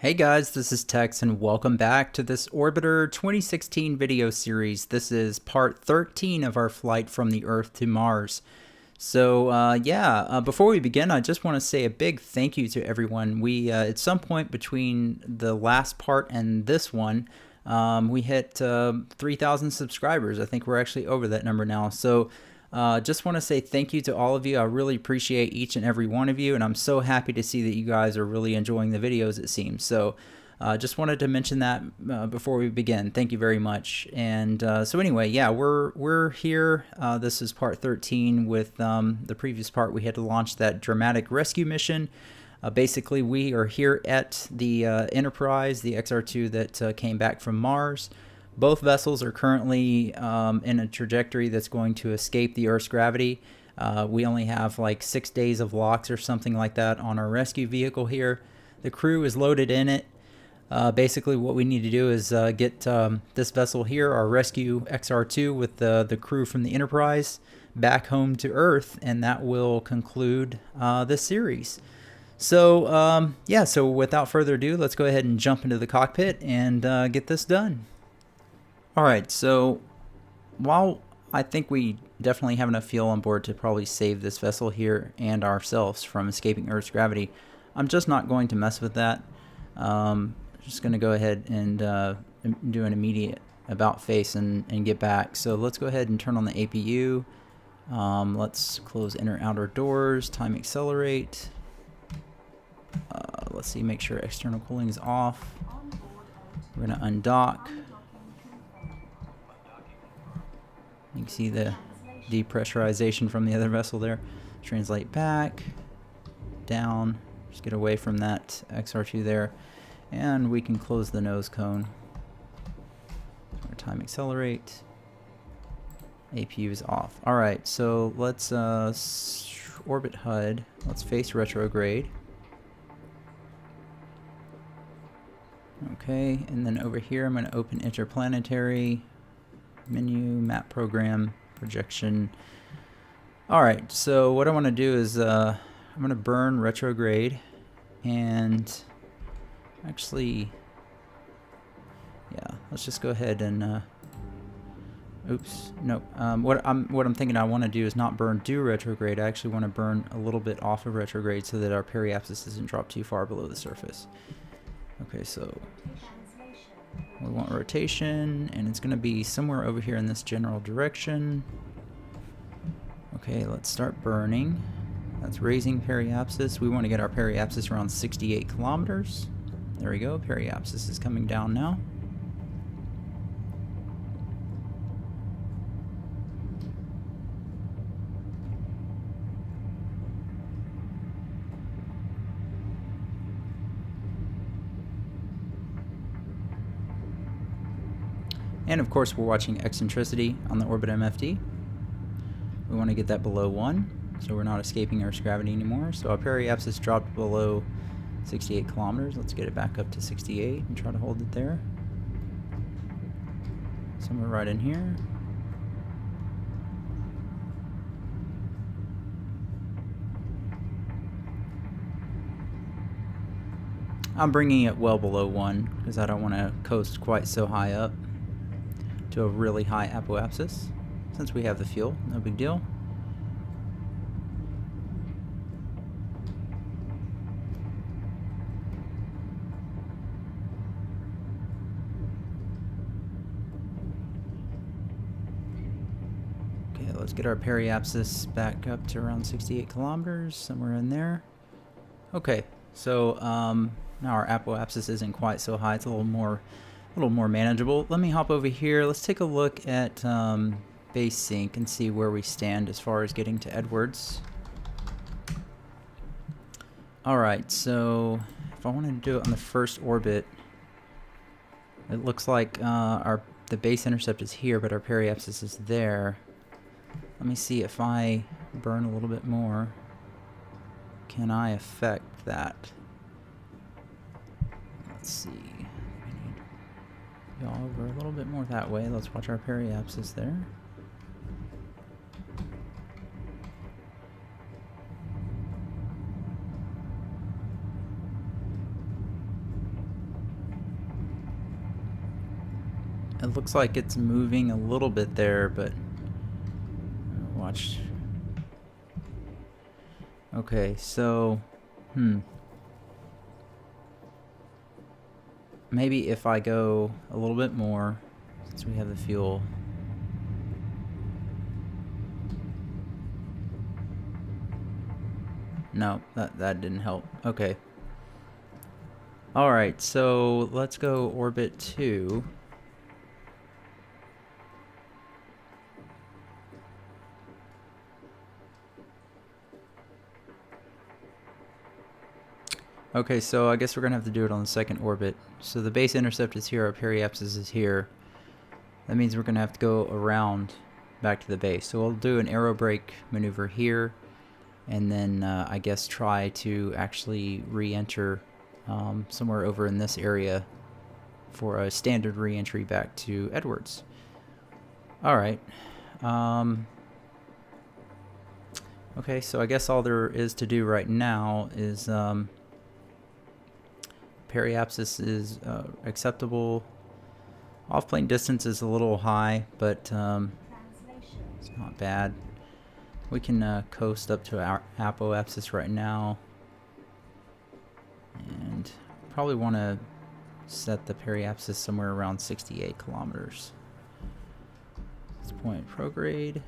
Hey guys, this is Tex and welcome back to this Orbiter 2016 video series. This is part 13 of our flight from the Earth to Mars. Before we begin, I just want to say a big thank you to everyone. We, at some point between the last part and this one, we hit 3,000 subscribers. I think we're actually over that number now. So just want to say thank you to all of you. I really appreciate each and every one of you, and I'm so happy to see that you guys are really enjoying the videos, it seems. So just wanted to mention that before we begin. Thank you very much. And we're here. This is part 13. With the previous part, we had to launch that dramatic rescue mission. Basically, we are here at the Enterprise, the XR2 that came back from Mars. Both vessels are currently in a trajectory that's going to escape the Earth's gravity. We only have like 6 days of locks or something like that on our rescue vehicle here. The crew is loaded in it. Basically, what we need to do is get this vessel here, our rescue XR2, with the crew from the Enterprise back home to Earth, and that will conclude this series. So without further ado, let's go ahead and jump into the cockpit and get this done. Alright, so while I think we definitely have enough fuel on board to probably save this vessel here and ourselves from escaping Earth's gravity, I'm just not going to mess with that. Just going to go ahead and do an immediate about face and get back. So let's go ahead and turn on the APU. Let's close inner outer doors, time accelerate. Let's see, make sure external cooling is off. We're going to undock. You can see the depressurization from the other vessel there. Translate back, down, just get away from that XR2 there, and we can close the nose cone. Our time accelerate. APU is off. Alright, so let's orbit HUD. Let's face retrograde. Okay, and then over here I'm going to open interplanetary. Menu, map program, projection. Alright, so what I want to do is I'm going to burn retrograde, and actually, yeah, let's just go ahead and what I'm thinking I want to do is not burn due retrograde. I actually want to burn a little bit off of retrograde so that our periapsis doesn't drop too far below the surface. Okay, so we want rotation, and it's going to be somewhere over here in this general direction. Okay, let's start burning. That's raising periapsis. We want to get our periapsis around 68 kilometers. There we go. Periapsis is coming down now. And of course, we're watching eccentricity on the orbit MFD. We want to get that below 1, so we're not escaping Earth's gravity anymore. So our periapsis dropped below 68 kilometers. Let's get it back up to 68 and try to hold it there. Somewhere right in here. I'm bringing it well below 1 because I don't want to coast quite so high up to a really high apoapsis. Since we have the fuel, no big deal. Okay, let's get our periapsis back up to around 68 kilometers, somewhere in there. Okay, so now our apoapsis isn't quite so high. It's a little more manageable. Let me hop over here. Let's take a look at base sync and see where we stand as far as getting to Edwards. Alright, so if I wanted to do it on the first orbit, it looks like the base intercept is here, but our periapsis is there. Let me see if I burn a little bit more. Can I affect that? Let's see. Go over a little bit more that way. Let's watch our periapsis there. It looks like it's moving a little bit there, but watch. Okay, so maybe if I go a little bit more, since we have the fuel. No, that didn't help. Okay. Alright, so let's go orbit 2. Okay, so I guess we're gonna have to do it on the second orbit. So the base intercept is here, our periapsis is here. That means we're gonna have to go around back to the base. So we'll do an aerobrake maneuver here, and then I guess try to actually re-enter somewhere over in this area for a standard re-entry back to Edwards. Alright. Okay, so I guess all there is to do right now is periapsis is acceptable. Off-plane distance is a little high, but it's not bad. We can coast up to our apoapsis right now, and probably want to set the periapsis somewhere around 68 kilometers. Let's point prograde.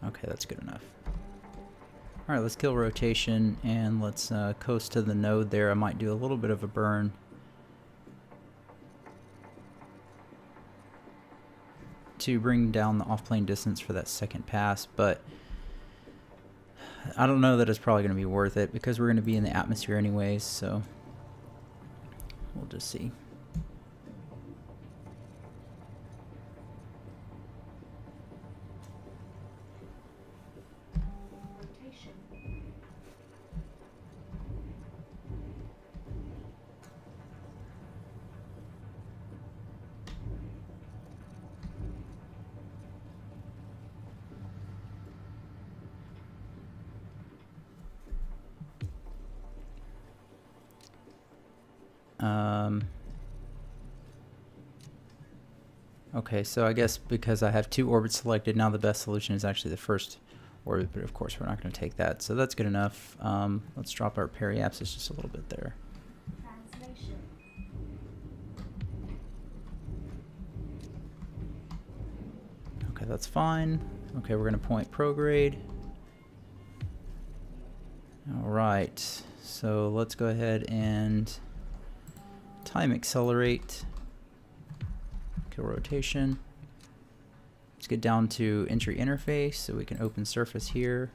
Okay, that's good enough. Alright, let's kill rotation, and let's coast to the node there. I might do a little bit of a burn. To bring down the off-plane distance for that second pass, but I don't know that it's probably going to be worth it because we're going to be in the atmosphere anyways, so we'll just see. Okay, so I guess because I have 2 orbits selected, now the best solution is actually the first orbit, but of course we're not going to take that, so that's good enough. Let's drop our periapsis just a little bit there. Okay, that's fine. Okay, we're going to point prograde. Alright, so let's go ahead and time accelerate. Kill rotation. Let's get down to entry interface so we can open surface here.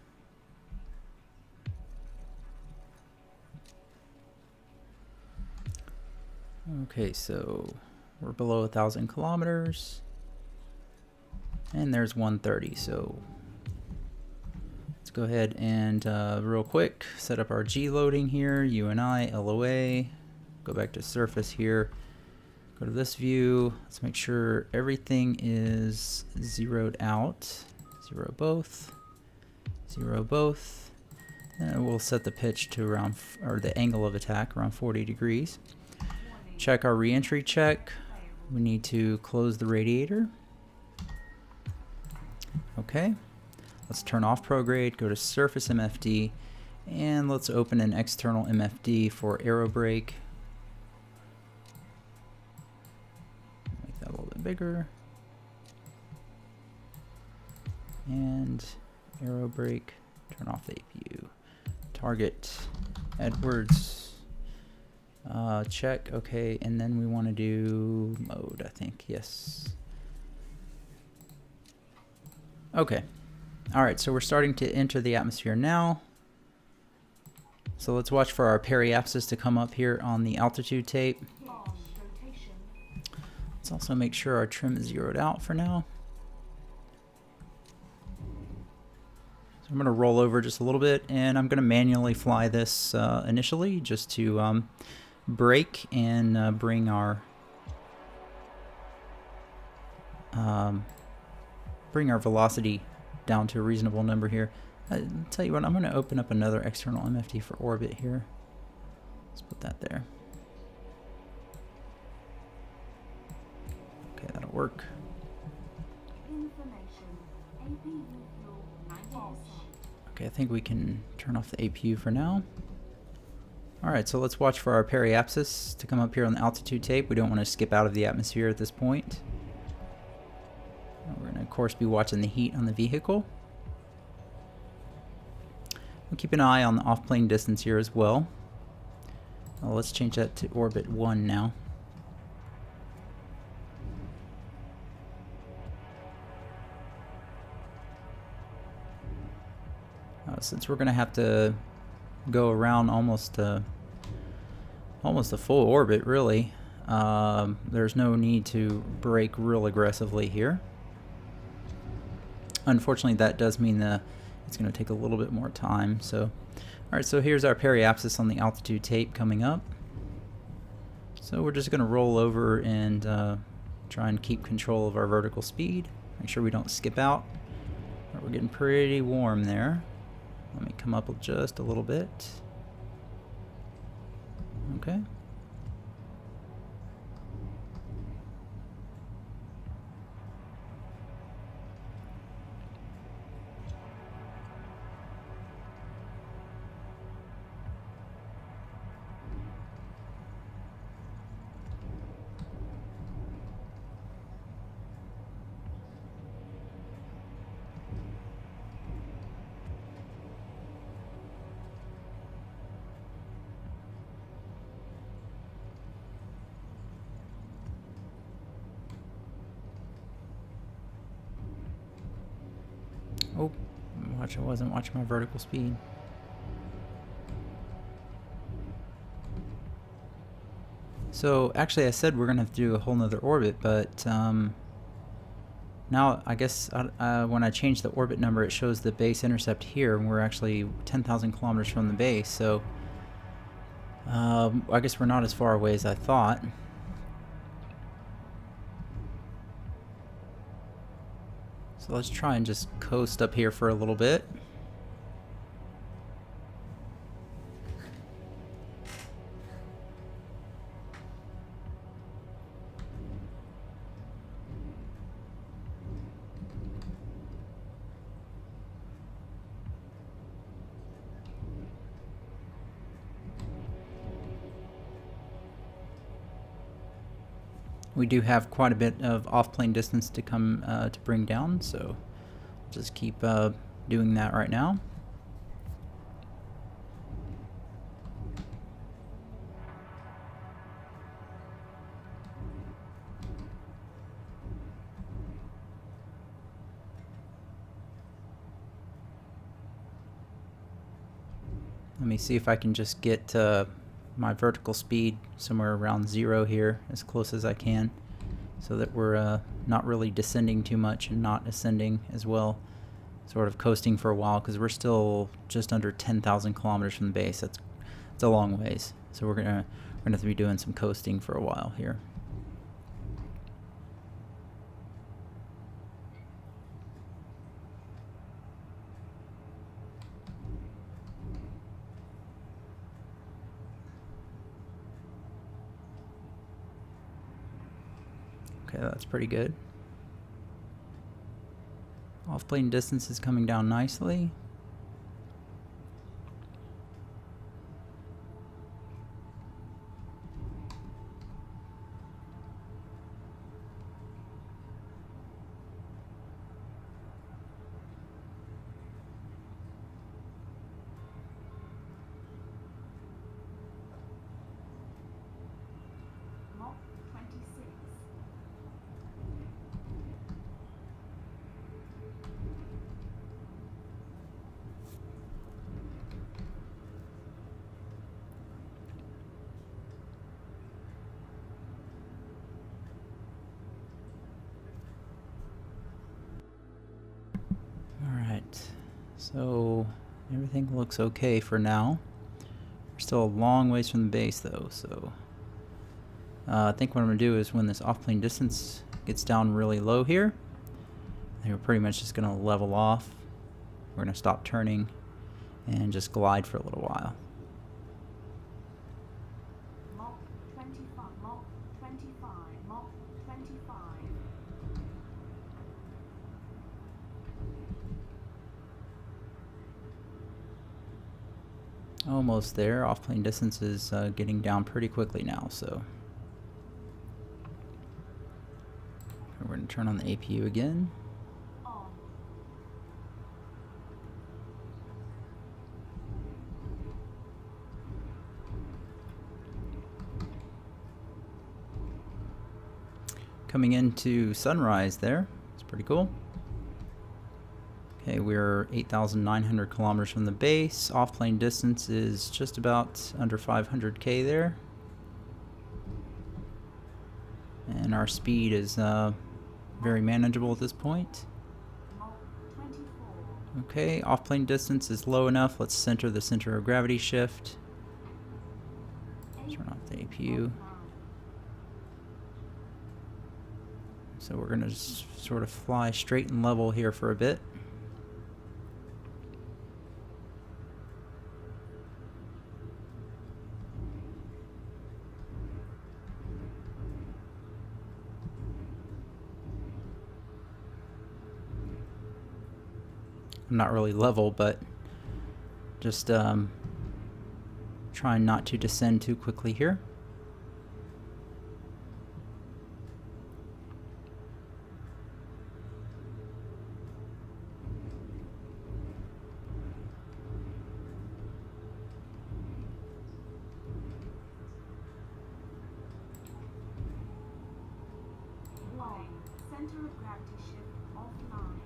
Okay, so we're below 1,000 kilometers. And there's 130, so let's go ahead and real quick set up our G loading here, UNI, LOA, go back to surface here, go to this view, let's make sure everything is zeroed out, zero both, and we'll set the pitch to around, or the angle of attack around 40 degrees. Check our re-entry check, we need to close the radiator. Okay, let's turn off prograde, go to surface MFD, and let's open an external MFD for Aerobrake. Make that a little bit bigger. And Aerobrake, turn off the APU. Target Edwards, check, okay, and then we want to do mode, I think, yes. Okay, alright, so we're starting to enter the atmosphere now. So let's watch for our periapsis to come up here on the altitude tape. Let's also make sure our trim is zeroed out for now. So I'm going to roll over just a little bit, and I'm going to manually fly this initially just to brake and bring our velocity down to a reasonable number here. I'll tell you what, I'm going to open up another external MFD for orbit here. Let's put that there. Okay, that'll work. Okay, I think we can turn off the APU for now. Alright, so let's watch for our periapsis to come up here on the altitude tape. We don't want to skip out of the atmosphere at this point. We're going to, of course, be watching the heat on the vehicle. We'll keep an eye on the off-plane distance here as well. Let's change that to orbit 1 now. Since we're going to have to go around almost a full orbit, really, there's no need to brake real aggressively here. Unfortunately, that does mean that it's going to take a little bit more time. So, alright, so here's our periapsis on the altitude tape coming up. So we're just going to roll over and try and keep control of our vertical speed. Make sure we don't skip out. We're getting pretty warm there. Let me come up just a little bit. Okay. Oh, I wasn't watching my vertical speed. So actually I said we're going to have to do a whole nother orbit, but now I guess when I change the orbit number, it shows the base intercept here, and we're actually 10,000 kilometers from the base, so I guess we're not as far away as I thought. So let's try and just coast up here for a little bit. We do have quite a bit of off-plane distance to come to bring down, so just keep doing that right now. Let me see if I can just get my vertical speed somewhere around 0 here, as close as I can, so that we're not really descending too much and not ascending as well, sort of coasting for a while, because we're still just under 10,000 kilometers from the base. That's a long ways, so we're gonna have to be doing some coasting for a while here. Okay, that's pretty good. Off-plane distance is coming down nicely. So everything looks okay for now. We're still a long ways from the base though, so I think what I'm going to do is when this off-plane distance gets down really low here, I think we're pretty much just going to level off. We're going to stop turning and just glide for a little while. Almost there. Off-plane distance is getting down pretty quickly now, so we're going to turn on the APU again. Coming into sunrise there. It's pretty cool. Okay, we're 8,900 kilometers from the base. Off-plane distance is just about under 500K there. And our speed is very manageable at this point. Okay, off-plane distance is low enough. Let's center the center of gravity shift. Turn off the APU. So we're going to just sort of fly straight and level here for a bit. I'm not really level, but just trying not to descend too quickly here. Center of gravity shift offline.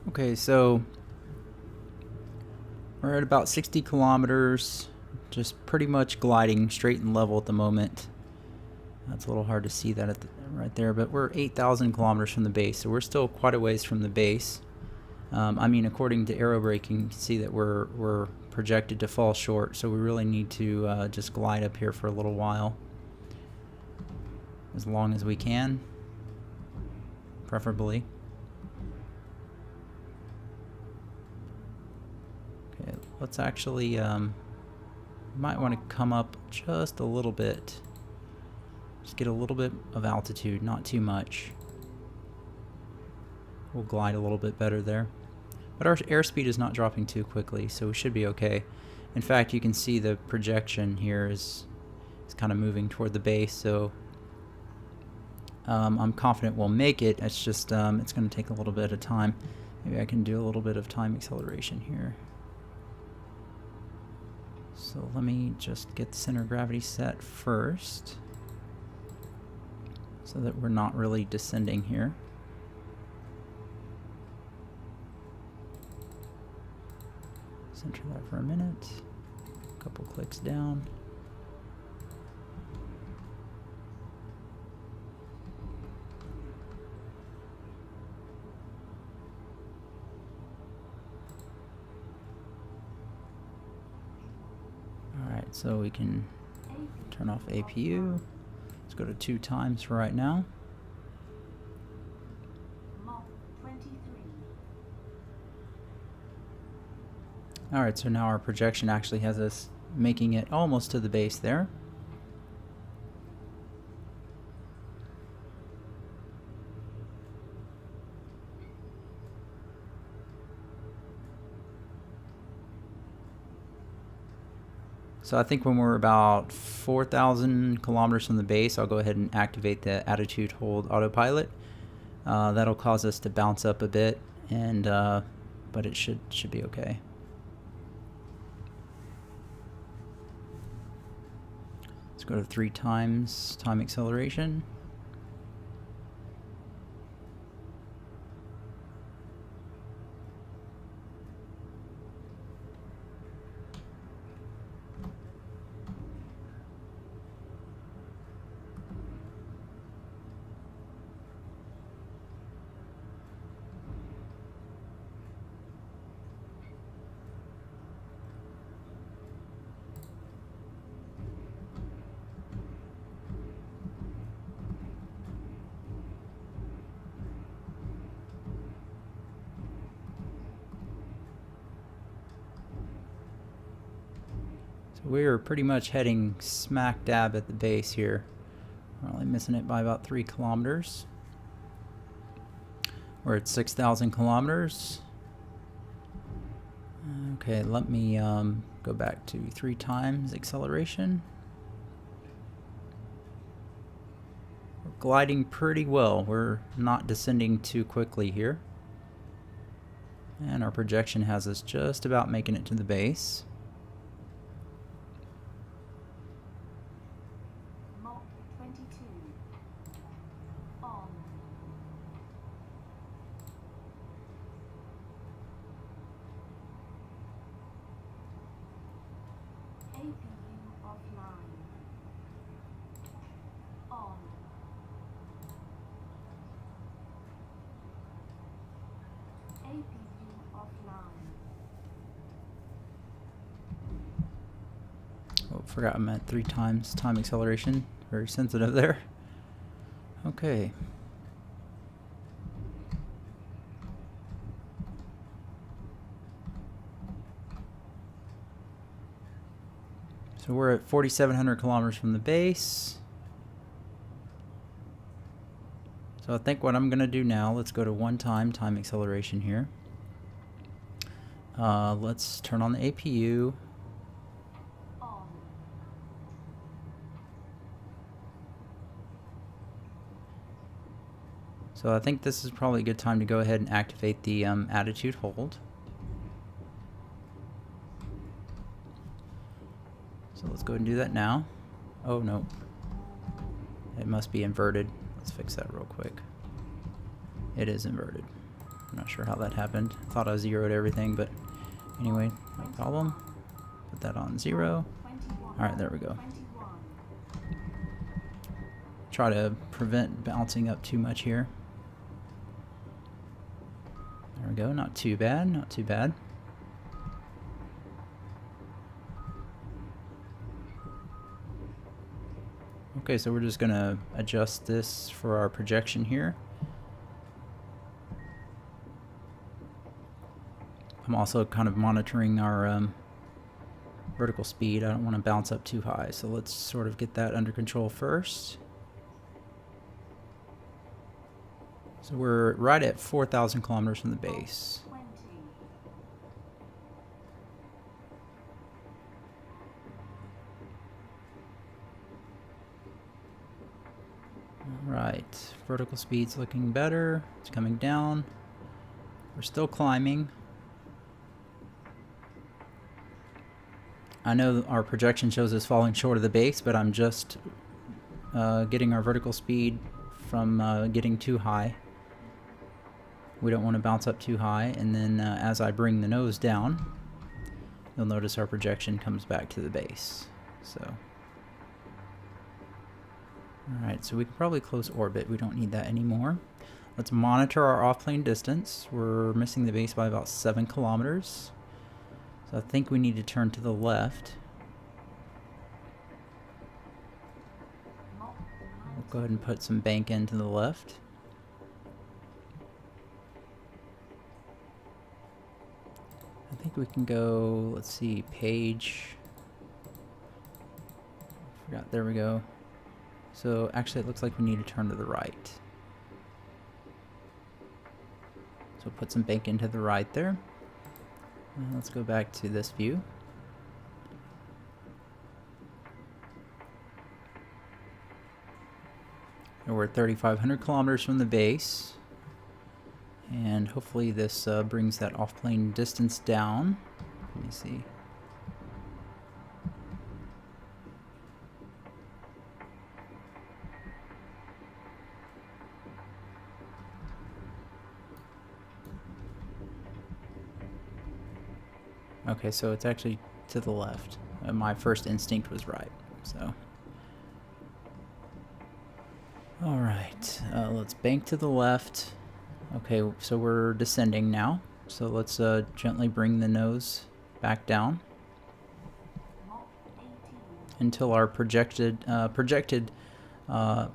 Okay, so we're at about 60 kilometers, just pretty much gliding straight and level at the moment. That's a little hard to see that right there, but we're 8,000 kilometers from the base, so we're still quite a ways from the base. I mean, according to Aerobraking, you can see that we're projected to fall short, so we really need to just glide up here for a little while, as long as we can, preferably. Okay, let's actually, might want to come up just a little bit. Just get a little bit of altitude, not too much. We'll glide a little bit better there. But our airspeed is not dropping too quickly, so we should be okay. In fact, you can see the projection here is kind of moving toward the base, so I'm confident we'll make it. It's just it's going to take a little bit of time. Maybe I can do a little bit of time acceleration here. So let me just get the center of gravity set first, so that we're not really descending here. Center that for a minute. A couple clicks down. Alright, so we can turn off APU. Let's go to 2 times for right now. Alright, so now our projection actually has us making it almost to the base there. So I think when we're about 4,000 kilometers from the base, I'll go ahead and activate the attitude hold autopilot. That'll cause us to bounce up a bit, and but it should be okay. Let's go to 3 times time acceleration. So we're pretty much heading smack dab at the base here. We're only missing it by about 3 kilometers. We're at 6,000 kilometers. Okay, let me go back to 3 times acceleration. We're gliding pretty well. We're not descending too quickly here. And our projection has us just about making it to the base. Mach 22. On. APU offline. On. APU offline. Oh, forgot I'm at 3 times time acceleration. Very sensitive there. Okay. So we're at 4,700 kilometers from the base. So I think what I'm going to do now, let's go to 1 time acceleration here. Let's turn on the APU. On. So I think this is probably a good time to go ahead and activate the attitude hold. So let's go ahead and do that now. Oh no, it must be inverted. Let's fix that real quick. It is inverted. I'm not sure how that happened. Thought I zeroed everything, but anyway, no problem. Put that on 0. 21. Alright, there we go. 21. Try to prevent bouncing up too much here. There we go, not too bad, not too bad. Okay, so we're just gonna adjust this for our projection here. I'm also kind of monitoring our vertical speed. I don't want to bounce up too high, so let's sort of get that under control first. So we're right at 4,000 kilometers from the base. 20. Right, vertical speed's looking better. It's coming down. We're still climbing. I know our projection shows us falling short of the base, but I'm just getting our vertical speed from getting too high. We don't want to bounce up too high, and then as I bring the nose down, you'll notice our projection comes back to the base. So, alright, so we can probably close orbit. We don't need that anymore. Let's monitor our off-plane distance. We're missing the base by about 7 kilometers. So I think we need to turn to the left. Mach We'll go ahead and put some bank into the left. I think we can go, let's see, page. Forgot, there we go. So actually it looks like we need to turn to the right. So put some bank into the right there. And let's go back to this view. And we're 3,500 kilometers from the base. And hopefully this brings that off-plane distance down. Let me see. Okay, so it's actually to the left. My first instinct was right, so. Alright, let's bank to the left. Okay, so we're descending now. So let's gently bring the nose back down Mach 18. until our projected, I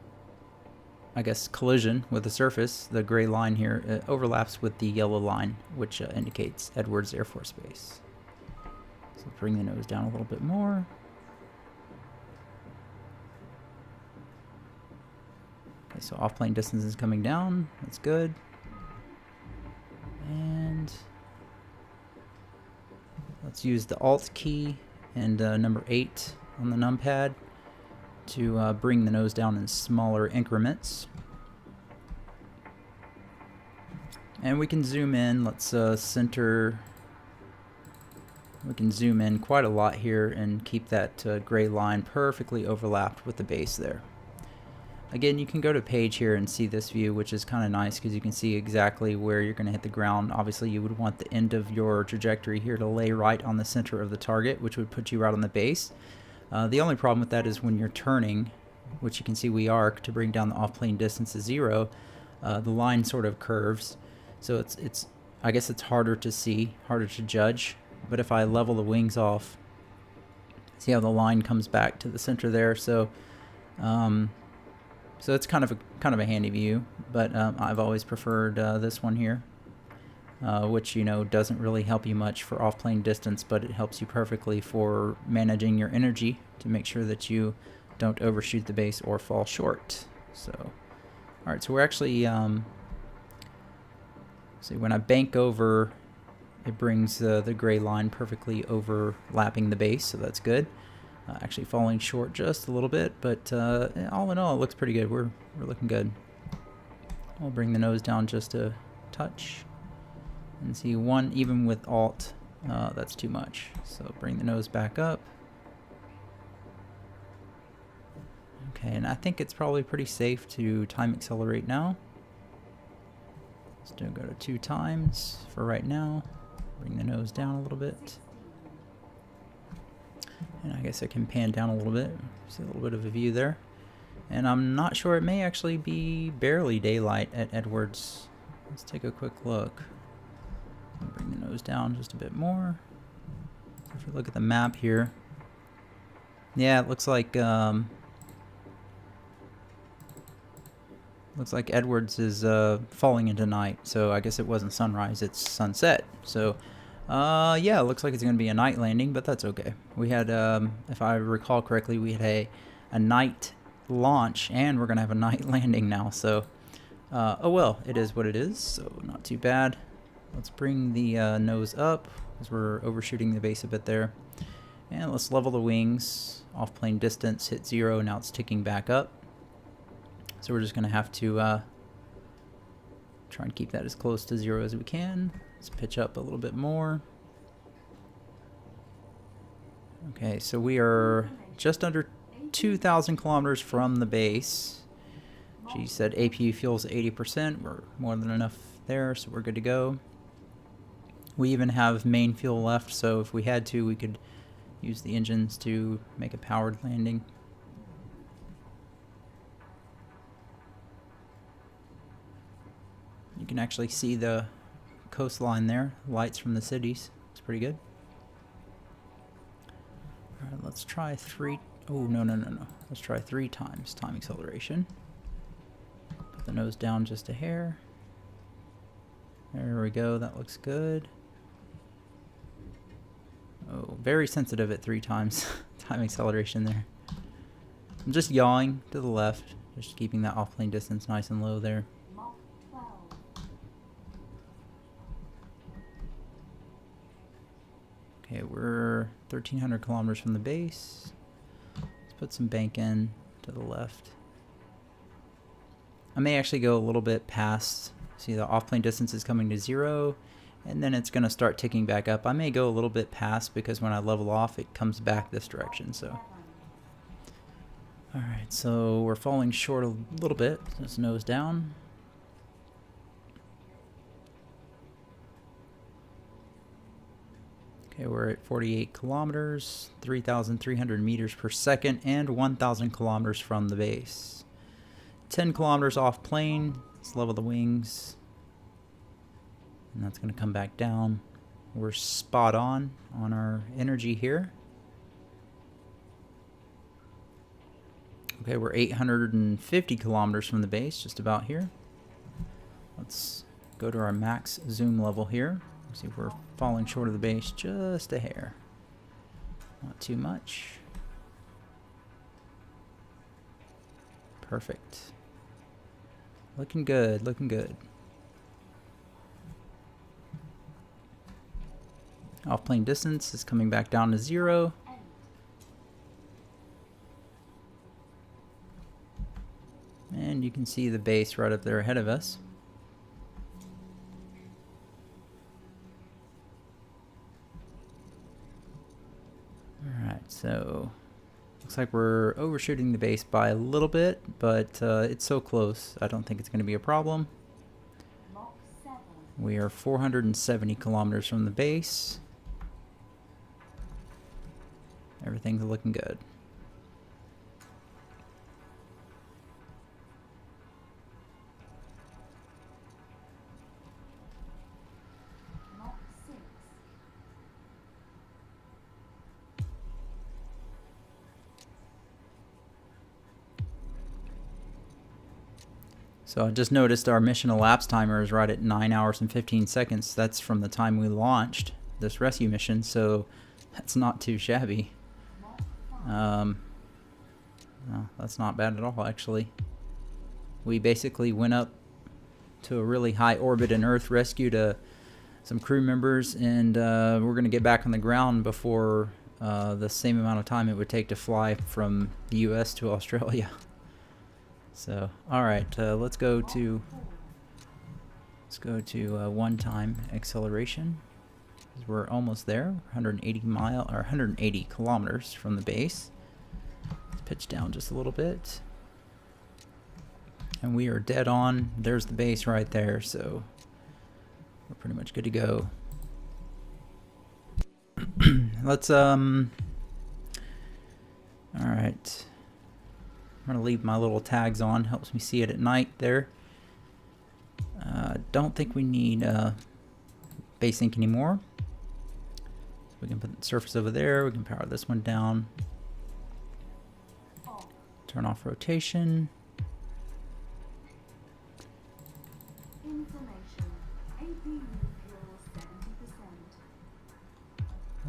guess, collision with the surface, the gray line here, overlaps with the yellow line, which indicates Edwards Air Force Base. So bring the nose down a little bit more. Okay, so off-plane distance is coming down. That's good. And let's use the Alt key and number 8 on the numpad to bring the nose down in smaller increments. And we can zoom in. Let's center. We can zoom in quite a lot here and keep that gray line perfectly overlapped with the base there. Again, you can go to page here and see this view, which is kind of nice because you can see exactly where you're going to hit the ground. Obviously, you would want the end of your trajectory here to lay right on the center of the target, which would put you right on the base. The only problem with that is when you're turning, which you can see we arc to bring down the off-plane distance to 0, the line sort of curves. So it's I guess it's harder to see, harder to judge. But if I level the wings off, see how the line comes back to the center there. So it's kind of a handy view. But I've always preferred this one here, which doesn't really help you much for off-plane distance, but it helps you perfectly for managing your energy to make sure that you don't overshoot the base or fall short. So, all right, so we're actually see, when I bank over, it brings the gray line perfectly overlapping the base, so that's good. Actually falling short just a little bit, but all in all, it looks pretty good. We're looking good. I'll bring the nose down just a touch. And see, even with Alt, that's too much. So bring the nose back up. Okay, and I think it's probably pretty safe to time accelerate now. Still go to 2 times for right now. Bring the nose down a little bit. And I guess I can pan down a little bit. See a little bit of a view there. And I'm not sure, it may actually be barely daylight at Edwards. Let's take a quick look. Bring the nose down just a bit more. If we look at the map here, yeah, it looks like Edwards is falling into night. So I guess it wasn't sunrise, it's sunset. So yeah, it looks like it's going to be a night landing, but that's okay. We had, if I recall correctly, we had a night launch, and we're going to have a night landing now. So, oh well, it is what it is, so not too bad. Let's bring the nose up, because we're overshooting the base a bit there. And let's level the wings. Off-plane distance hit 0, now it's ticking back up. So we're just going to have to try and keep that as close to 0 as we can. Let's pitch up a little bit more. Okay, so we are just under 2,000 kilometers from the base. She said APU fuel's 80%. We're more than enough there, so we're good to go. We even have main fuel left, so if we had to, we could use the engines to make a powered landing. You can actually see the coastline there, lights from the cities. It's pretty good. All right, let's try 3. Oh, no. Let's try 3 times time acceleration. Put the nose down just a hair. There we go. That looks good. Oh, very sensitive at 3 times time acceleration there. I'm just yawing to the left, just keeping that off-plane distance nice and low there. Okay, we're 1,300 kilometers from the base. Let's put some bank in to the left. I may actually go a little bit past. See, the off-plane distance is coming to 0, and then it's going to start ticking back up. I may go a little bit past because when I level off, it comes back this direction. So, all right, so we're falling short a little bit. Just nose down. Okay, we're at 48 kilometers, 3,300 meters per second, and 1,000 kilometers from the base. 10 kilometers off plane. Let's level the wings. And that's going to come back down. We're spot on our energy here. Okay, we're 850 kilometers from the base, just about here. Let's go to our max zoom level here. See if we're falling short of the base just a hair. Not too much. Perfect. Looking good, looking good. Off-plane distance is coming back down to 0. And you can see the base right up there ahead of us. Alright, so looks like we're overshooting the base by a little bit, but it's so close, I don't think it's going to be a problem. We are 470 kilometers from the base. Everything's looking good. So I just noticed our mission elapsed timer is right at 9 hours and 15 seconds. That's from the time we launched this rescue mission, so that's not too shabby. No, that's not bad at all, actually. We basically went up to a really high orbit in Earth, rescued some crew members, and we're going to get back on the ground before the same amount of time it would take to fly from the US to Australia. So, alright, let's go to one-time acceleration. We're almost there, 180 kilometers from the base. Let's pitch down just a little bit. And we are dead on. There's the base right there, so we're pretty much good to go. Let's, alright. I'm going to leave my little tags on, helps me see it at night there. Don't think we need base ink anymore. So we can put the surface over there, we can power this one down. Turn off rotation.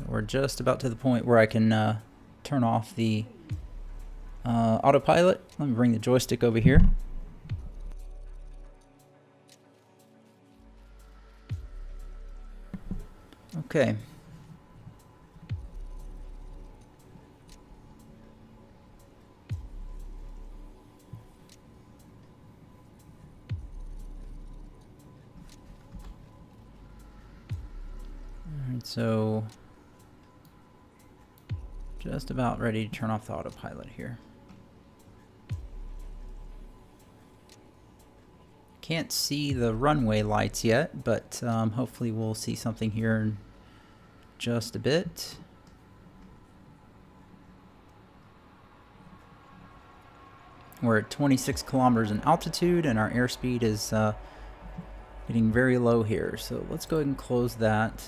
We're just about to the point where I can turn off the autopilot. Let me bring the joystick over here. Okay. Alright, so just about ready to turn off the autopilot here. Can't see the runway lights yet, but hopefully we'll see something here in just a bit. We're at 26 kilometers in altitude and our airspeed is getting very low here. So let's go ahead and close that.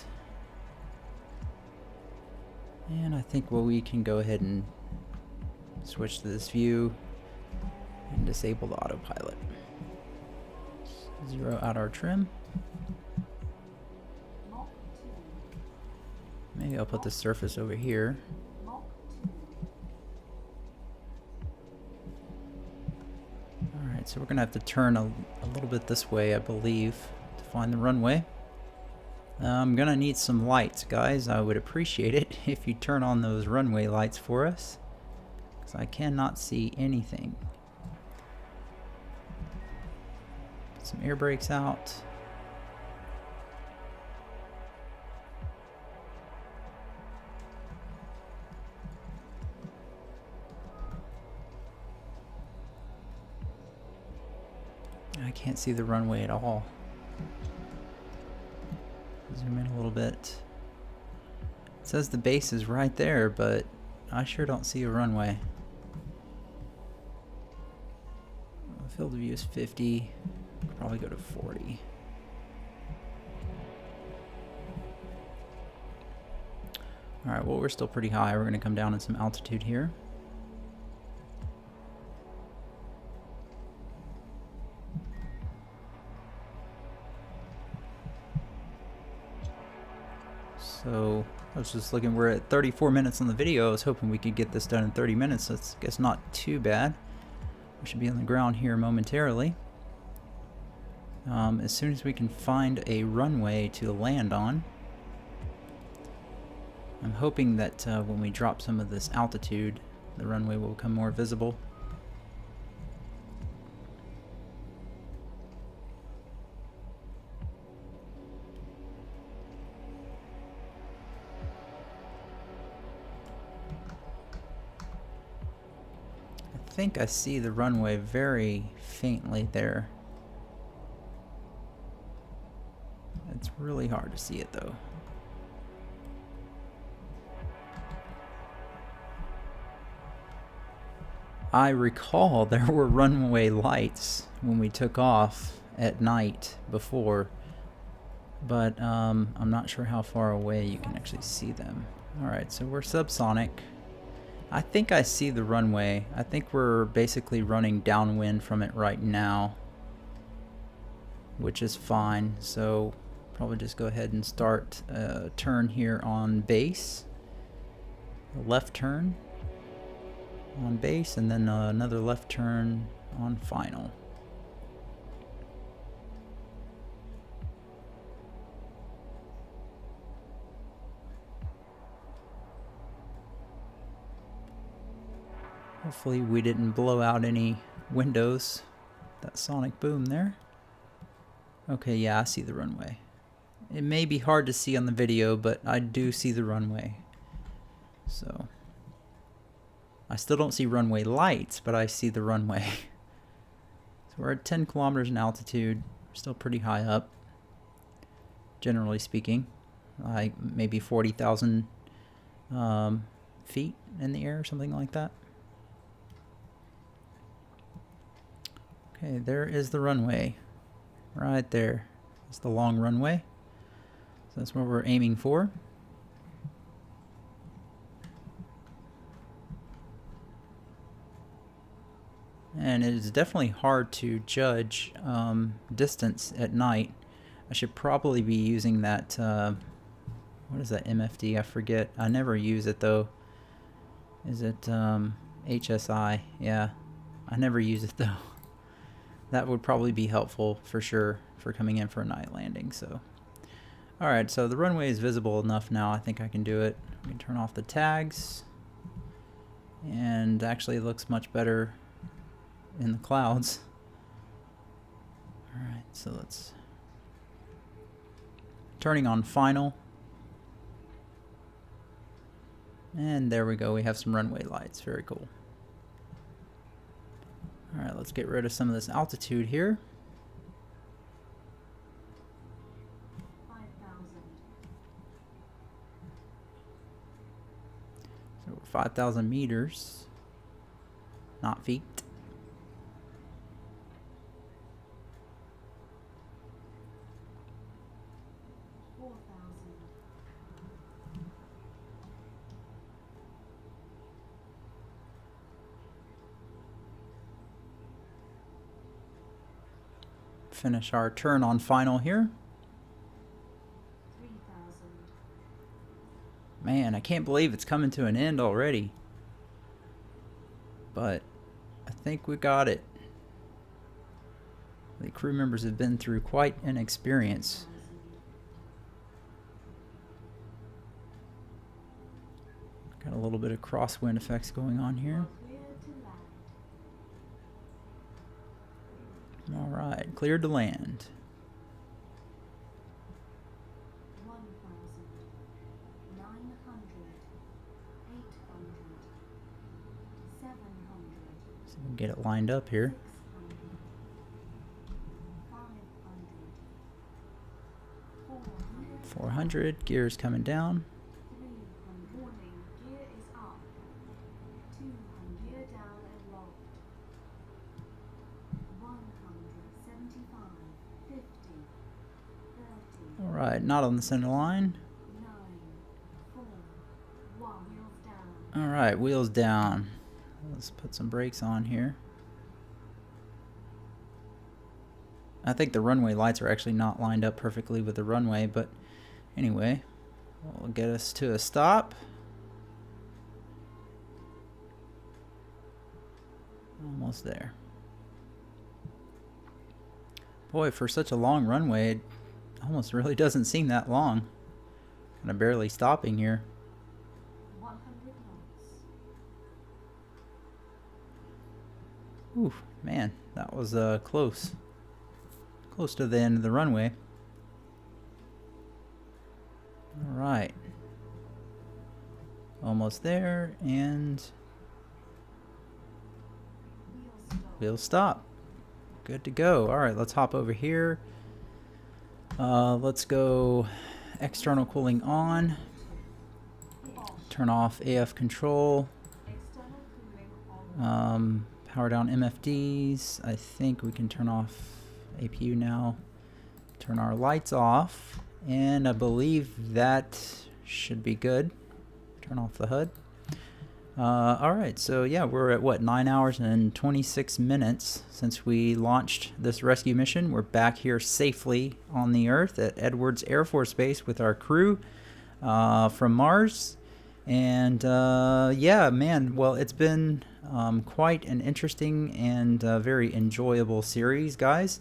And I think we can go ahead and switch to this view and disable the autopilot. Zero out our trim. Maybe I'll put the surface over here. Alright, so we're going to have to turn a little bit this way, I believe, to find the runway. I'm going to need some lights, guys. I would appreciate it if you turn on those runway lights for us, because I cannot see anything. Some air brakes out. I can't see the runway at all. Zoom in a little bit. It says the base is right there, but I sure don't see a runway. Field of view is 50. Could probably go to 40. Alright, well, we're still pretty high. We're going to come down in some altitude here. So I was just looking, we're at 34 minutes on the video. I was hoping we could get this done in 30 minutes. That's, I guess, not too bad. We should be on the ground here momentarily. As soon as we can find a runway to land on. I'm hoping that when we drop some of this altitude, the runway will become more visible. I think I see the runway very faintly there. It's really hard to see it though. I recall there were runway lights when we took off at night before, but I'm not sure how far away you can actually see them. Alright, so we're subsonic. I think I see the runway. I think we're basically running downwind from it right now, which is fine. So probably just go ahead and start a turn here on base. A left turn on base, and then another left turn on final. Hopefully we didn't blow out any windows. That sonic boom there. Okay, yeah, I see the runway. It may be hard to see on the video, but I do see the runway. So I still don't see runway lights, but I see the runway. So we're at 10 kilometers in altitude. Still pretty high up, generally speaking. Like maybe 40,000 feet in the air, something like that. Okay, there is the runway. Right there. It's the long runway. So that's what we're aiming for. And it is definitely hard to judge distance at night. I should probably be using that, what is that, MFD? I forget. I never use it though. Is it HSI? Yeah, I never use it though. That would probably be helpful for sure for coming in for a night landing. So, alright, so the runway is visible enough now. I think I can do it. We can turn off the tags. And actually it looks much better in the clouds. Alright, so let's... Turning on final. And there we go, we have some runway lights. Very cool. Alright, let's get rid of some of this altitude here. 5,000. So we're 5,000 meters, not feet. 4,000. Finish our turn on final here. 3,000. Man, I can't believe it's coming to an end already. But I think we got it. The crew members have been through quite an experience. Got a little bit of crosswind effects going on here. Clear to land. Alright, cleared to land. 1,000. 900. 800. 700. So we'll get it lined up here. 500. 400, gears coming down. 300. Warning, gear is up. 200. Gear down and locked. 175. 50. 30. Alright, not on the center line. 9. 4. 1. Wheels down. Alright, wheels down. Let's put some brakes on here. I think the runway lights are actually not lined up perfectly with the runway, but anyway, will get us to a stop. Almost there. Boy, for such a long runway, it almost really doesn't seem that long. Kind of barely stopping here. 100 knots. Ooh, man, that was close. Close to the end of the runway. All right. Almost there, and we'll stop. Good to go. All right, let's hop over here. Let's go external cooling on. Turn off AF control. External cooling on. Power down MFDs. I think we can turn off APU now. Turn our lights off. And I believe that should be good. Turn off the HUD. Alright, so yeah, we're at what, 9 hours and 26 minutes since we launched this rescue mission. We're back here safely on the Earth at Edwards Air Force Base with our crew from Mars. And yeah, man, well, it's been quite an interesting and very enjoyable series, guys.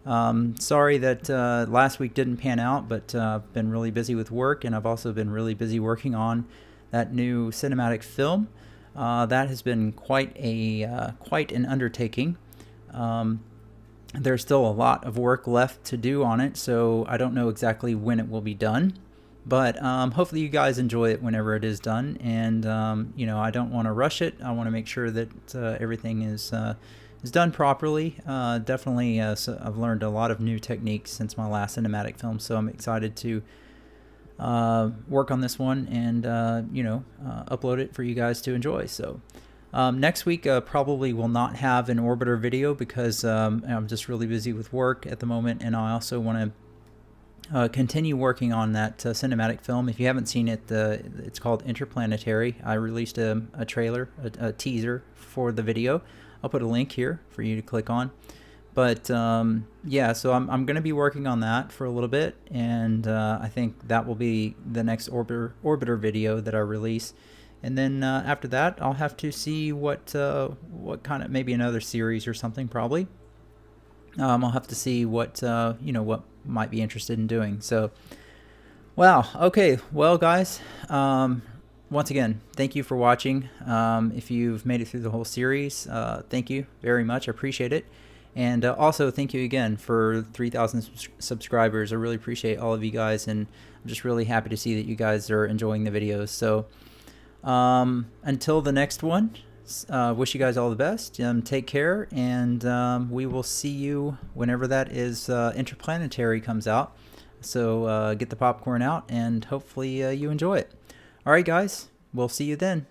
Sorry that last week didn't pan out, but I've been really busy with work, and I've also been really busy working on that new cinematic film. That has been quite an undertaking. There's still a lot of work left to do on it, so I don't know exactly when it will be done, but hopefully you guys enjoy it whenever it is done. And you know, I don't want to rush it. I want to make sure that everything is done properly. Definitely, so I've learned a lot of new techniques since my last cinematic film, so I'm excited to work on this one and you know, upload it for you guys to enjoy. So next week probably will not have an orbiter video because I'm just really busy with work at the moment, and I also want to continue working on that cinematic film. If you haven't seen it, it's called Interplanetary. I released a trailer, a teaser for the video. I'll put a link here for you to click on. But yeah, so I'm going to be working on that for a little bit, and I think that will be the next orbiter video that I release. And then after that, I'll have to see what kind of, maybe another series or something probably. I'll have to see what you know, what might be interested in doing. So, wow. Okay. Well, guys. Once again, thank you for watching. If you've made it through the whole series, thank you very much. I appreciate it. And also, thank you again for 3,000 subscribers. I really appreciate all of you guys, and I'm just really happy to see that you guys are enjoying the videos. So until the next one, wish you guys all the best. Take care, and we will see you whenever that is Interplanetary comes out. So get the popcorn out, and hopefully you enjoy it. All right, guys, we'll see you then.